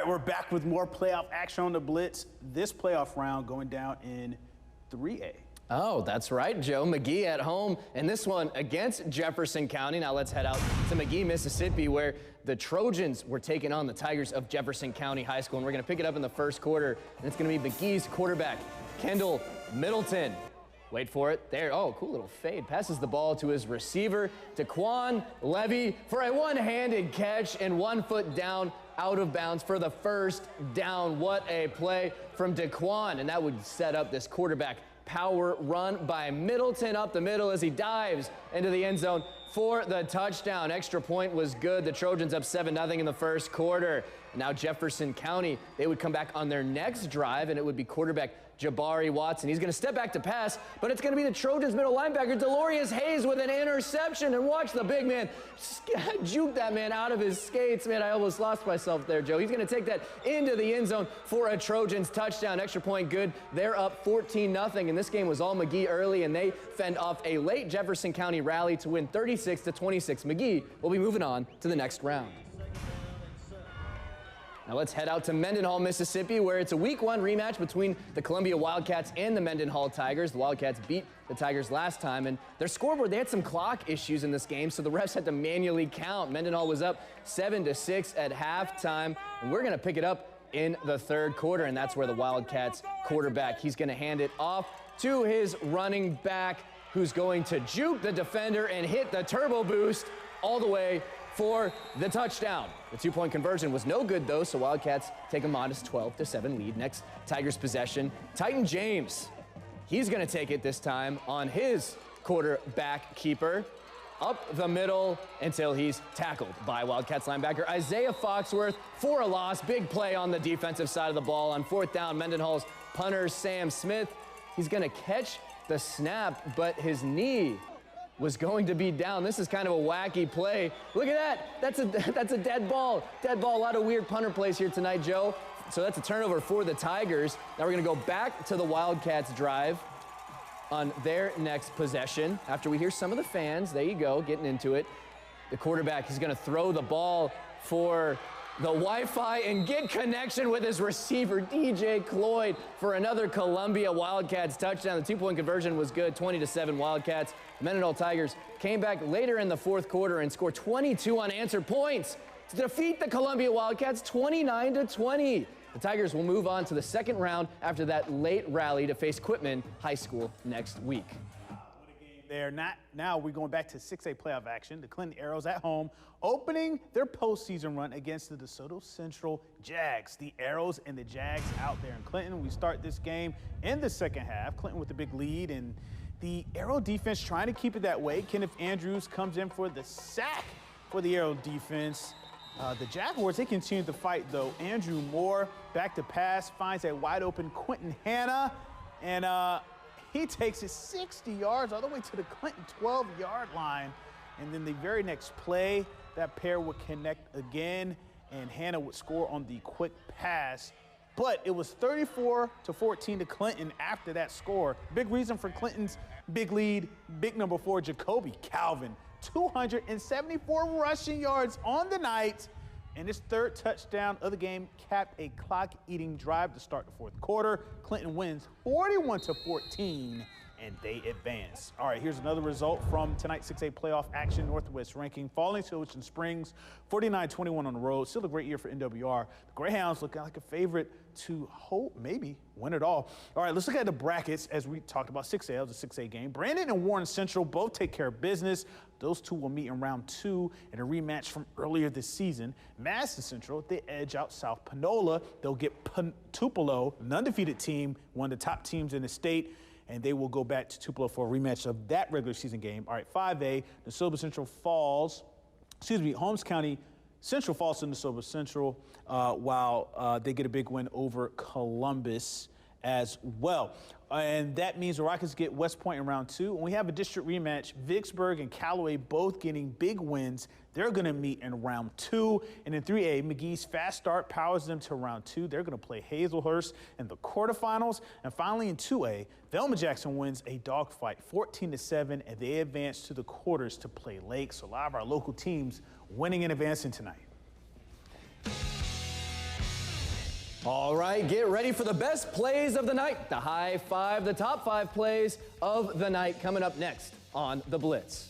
right, we're back with more playoff action on the Blitz. This playoff round going down in 3A. Oh, that's right, Joe. McGee at home, and this one against Jefferson County. Now let's head out to McGee, Mississippi, where the Trojans were taking on the Tigers of Jefferson County High School, and we're going to pick it up in the first quarter, and it's going to be McGee's quarterback, Kendall Middleton. Wait for it. There. Oh, cool little fade. Passes the ball to his receiver, Daquan Levy, for a one-handed catch and 1 foot down out of bounds for the first down. What a play from Daquan, and that would set up this quarterback power run by Middleton up the middle as he dives into the end zone for the touchdown. Extra point was good. The Trojans up 7-0 in the first quarter. Now Jefferson County, they would come back on their next drive, and it would be quarterback Jabari Watson. He's going to step back to pass, but it's going to be the Trojans middle linebacker Delorius Hayes with an interception. And watch the big man juke that man out of his skates. Man, I almost lost myself there, Joe. He's going to take that into the end zone for a Trojans touchdown. Extra point good. They're up 14-0, and this game was all McGee early, and they fend off a late Jefferson County rally to win 36-26. McGee will be moving on to the next round. Now let's head out to Mendenhall, Mississippi, where it's a Week 1 rematch between the Columbia Wildcats and the Mendenhall Tigers. The Wildcats beat the Tigers last time, and their scoreboard, they had some clock issues in this game, so the refs had to manually count. Mendenhall was up 7-6 at halftime, and we're going to pick it up in the third quarter, and that's where the Wildcats quarterback, he's going to hand it off to his running back, who's going to juke the defender and hit the turbo boost all the way for the touchdown. The 2-point conversion was no good, though, so Wildcats take a modest 12-7 lead. Next Tigers possession, Titan James. He's going to take it this time on his quarterback keeper up the middle until he's tackled by Wildcats linebacker Isaiah Foxworth for a loss. Big play on the defensive side of the ball. On fourth down, Mendenhall's punter Sam Smith. He's going to catch the snap, but his knee was going to be down. This is kind of a wacky play. Look at that. That's a dead ball. Dead ball. A lot of weird punter plays here tonight, Joe. So that's a turnover for the Tigers. Now we're going to go back to the Wildcats drive on their next possession. After we hear some of the fans, there you go, getting into it. The quarterback is going to throw the ball for the Wi-Fi and get connection with his receiver, DJ Cloyd, for another Columbia Wildcats touchdown. The 2-point conversion was good, 20-7 Wildcats. The Mendenhall Tigers came back later in the fourth quarter and scored 22 unanswered points to defeat the Columbia Wildcats 29-20. The Tigers will move on to the second round after that late rally to face Quitman High School next week. There. Now we're going back to 6A playoff action. The Clinton Arrows at home opening their postseason run against the DeSoto Central Jags. The Arrows and the Jags out there in Clinton. We start this game in the second half. Clinton with a big lead, and the Arrow defense trying to keep it that way. Kenneth Andrews comes in for the sack for the Arrow defense. The Jaguars, they continue to fight, though. Andrew Moore back to pass, finds a wide open Quentin Hanna, and he takes it 60 yards all the way to the Clinton 12-yard line. And then the very next play, that pair would connect again, and Hanna would score on the quick pass. But it was 34-14 to Clinton after that score. Big reason for Clinton's big lead, big number 4, Jacoby Calvin. 274 rushing yards on the night. And his third touchdown of the game capped a clock-eating drive to start the fourth quarter. Clinton wins 41-14, and they advance. All right, here's another result from tonight's 6A playoff action. Northwest ranking falling to Ocean Springs, 49-21 on the road. Still a great year for NWR. The Greyhounds looking like a favorite to hope, maybe win it all. All right, let's look at the brackets as we talked about 6A. It was a 6A game. Brandon and Warren Central both take care of business. Those two will meet in round 2 in a rematch from earlier this season. Madison Central, they edge out South Panola. They'll get Tupelo, an undefeated team, one of the top teams in the state, and they will go back to Tupelo for a rematch of that regular season game. All right, 5A, Holmes County Central falls to DeSoto Central while they get a big win over Columbus as well. And that means the Rockets get West Point in round 2. And we have a district rematch, Vicksburg and Callaway both getting big wins. They're going to meet in round 2. And in 3A, McGee's fast start powers them to round 2. They're going to play Hazelhurst in the quarterfinals. And finally in 2A, Velma Jackson wins a dogfight 14-7, and they advance to the quarters to play Lake. So a lot of our local teams winning and advancing tonight. All right, get ready for the best plays of the night. The high five, the top 5 plays of the night coming up next on The Blitz.